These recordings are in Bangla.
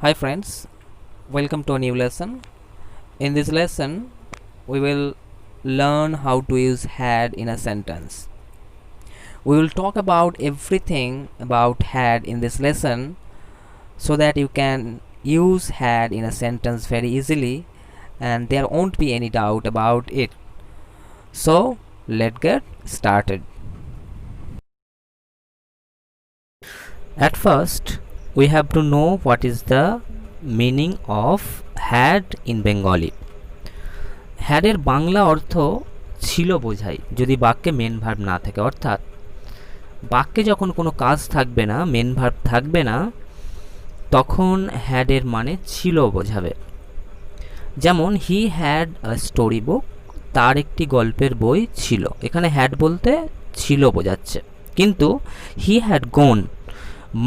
Hi friends, welcome to a new lesson. In this lesson, we will learn how to use had in a sentence. We will talk about everything about had in this lesson so that you can use had in a sentence very easily and there won't be any doubt about it. So, let's get started. At first, we have to know what is the meaning of had in Bengali. had এর বাংলা অর্থ ছিল বোঝায় যদি বাক্যে মেন ভার্ব না থাকে, অর্থাৎ বাক্যে যখন কোনো কাজ থাকবে না, মেন ভার্ব থাকবে না, তখন had এর মানে ছিল বোঝাবে। যেমন he had a story book, তার একটি গল্পের বই ছিল। এখানে হ্যাড বলতে ছিল বোঝাচ্ছে, কিন্তু হি হ্যাড গোন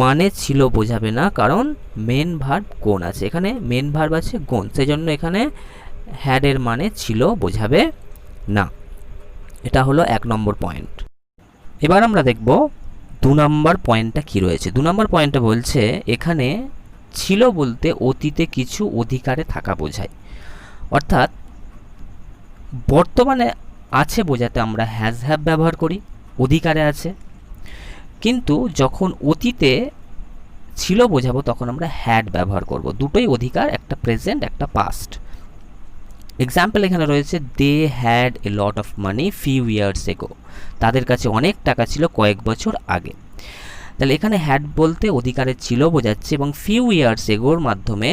মানে ছিল বোঝাবে না, কারণ মেন ভার্ব গোন আছে। এখানে মেন ভার্ব আছে গোন, সেজন্য এখানে হ্যাড এর মানে ছিল বোঝাবে না। এটা হলো 1 নম্বর পয়েন্ট। এবার আমরা দেখব 2 নম্বর পয়েন্টটা কি রয়েছে। 2 নম্বর পয়েন্টটা বলছে এখানে ছিল বলতে অতীতে কিছু অধিকারে থাকা বোঝায়, অর্থাৎ বর্তমানে আছে বোঝাতে আমরা হ্যাজ হ্যাভ ব্যবহার করি, অধিকারে আছে, কিন্তু যখন অতীতে ছিল বোঝাবো তখন আমরা হ্যাড ব্যবহার করব। দুটোই অধিকার, একটা প্রেজেন্ট একটা পাস্ট। এক্সাম্পল এখানে রয়েছে they had a lot of money few years ago, তাদের কাছে অনেক টাকা ছিল কয়েক বছর আগে। তাহলে এখানে হ্যাড বলতে অধিকারে ছিল বোঝাচ্ছে এবং ফিউ ইয়ার্স এগোর মাধ্যমে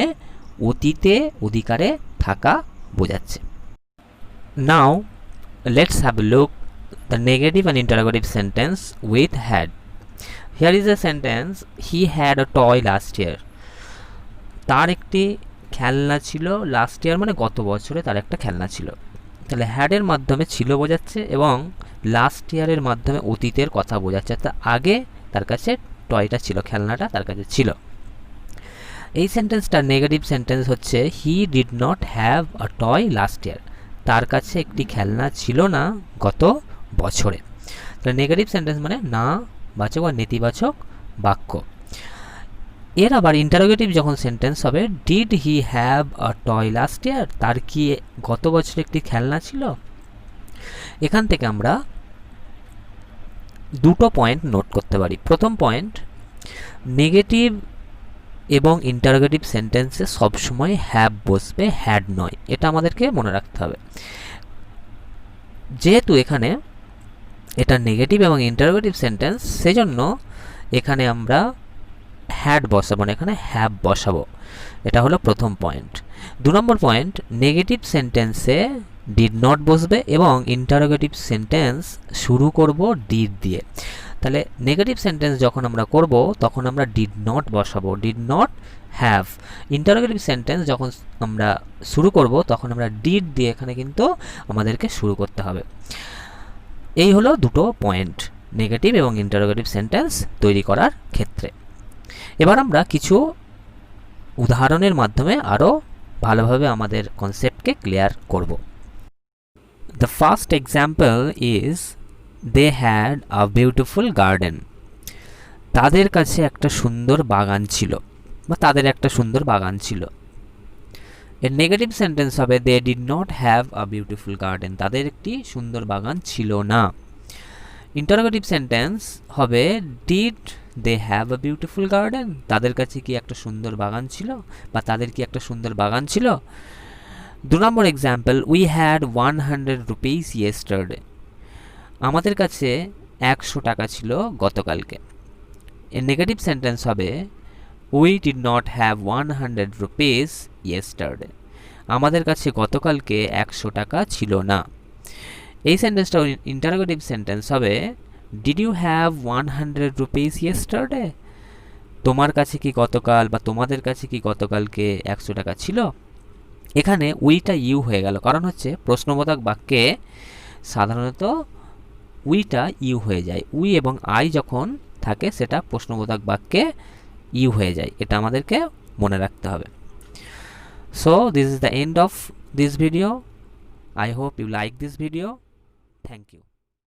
অতীতে অধিকারে থাকা বোঝাচ্ছে। Now let's have a look the negative and interrogative sentence with had. Here is a sentence, he had a toy last year. তার একটি খেলনা ছিল লাস্ট ইয়ার, মানে গত বছরে তার একটা খেলনা ছিল। তাহলে হ্যাডের মাধ্যমে ছিল বোঝাচ্ছে এবং লাস্ট ইয়ারের মাধ্যমে অতীতের কথা বোঝাচ্ছে, তা আগে তার কাছে টয়টা ছিল, খেলনাটা তার কাছে ছিল। এই সেন্টেন্সটার নেগেটিভ সেন্টেন্স হচ্ছে he did not have a toy last year, তার কাছে একটি খেলনা ছিল না গত বছরে। তাহলে নেগেটিভ সেন্টেন্স মানে না বাচক বা নেতিবাচক বাক্য। এর আবার ইন্টারোগেটিভ যখন সেন্টেন্স হবে, did he have a toy last year, তার কি গত বছর একটি খেলনা ছিল। এখান থেকে আমরা দুটো পয়েন্ট নোট করতে পারি। প্রথম পয়েন্ট, নেগেটিভ এবং ইন্টারোগেটিভ সেন্টেন্সে সবসময় হ্যাভ বসবে, হ্যাড নয়, এটা আমাদেরকে মনে রাখতে হবে। যেহেতু এখানে এটা নেগেটিভ এবং ইন্টারোগেটিভ সেন্টেন্স, সেজন্য এখানে আমরা হ্যাড বসাবো না, এখানে হ্যাভ বসাবো। এটা হলো প্রথম পয়েন্ট। 2 নম্বর পয়েন্ট, নেগেটিভ সেন্টেন্সে ডিড নট বসবে এবং ইন্টারোগেটিভ সেন্টেন্স শুরু করব ডিড দিয়ে। তাহলে নেগেটিভ সেন্টেন্স যখন আমরা করব তখন আমরা ডিড নট বসাবো, did not have. Interrogative sentence যখন আমরা শুরু করব তখন আমরা ডিড দিয়ে এখানে কিন্তু আমাদেরকে শুরু করতে হবে। এই হলো দুটো পয়েন্ট নেগেটিভ এবং ইন্টারোগেটিভ সেন্টেন্স তৈরি করার ক্ষেত্রে। এবার আমরা কিছু উদাহরণের মাধ্যমে আরও ভালোভাবে আমাদের কনসেপ্টকে ক্লিয়ার করব। The first example is they had a beautiful garden, তাদের কাছে একটা সুন্দর বাগান ছিল বা তাদের একটা সুন্দর বাগান ছিল। এর নেগেটিভ সেন্টেন্স হবে they did not have a beautiful garden, তাদের একটি সুন্দর বাগান ছিল না। ইন্টারোগেটিভ সেন্টেন্স হবে did they have a beautiful garden, তাদের কাছে কি একটা সুন্দর বাগান ছিল বা তাদের কি একটা সুন্দর বাগান ছিল। 2 number example, we had 100 rupees yesterday, আমাদের কাছে 100 টাকা ছিল গতকালকে। এর নেগেটিভ সেন্টেন্স হবে we did not have 100 rupees yesterday, আমাদের কাছে গতকালকে 100 টাকা ছিল না। এই সেন্টেন্সটা ইন্টারোগেটিভ সেন্টেন্স হবে did you have 100 rupees yesterday, তোমার কাছে কি গতকাল বা তোমাদের কাছে কি গতকালকে 100 টাকা ছিল। এখানে উইটা ইউ হয়ে গেল, কারণ হচ্ছে প্রশ্নবোধক বাক্যে সাধারণত উইটা ইউ হয়ে যায়। উই এবং আই যখন থাকে সেটা প্রশ্নবোধক বাক্যে ইউ হয়ে যায়, এটা আমাদেরকে মনে রাখতে হবে। So this is the end of this video. I hope you like this video. Thank you.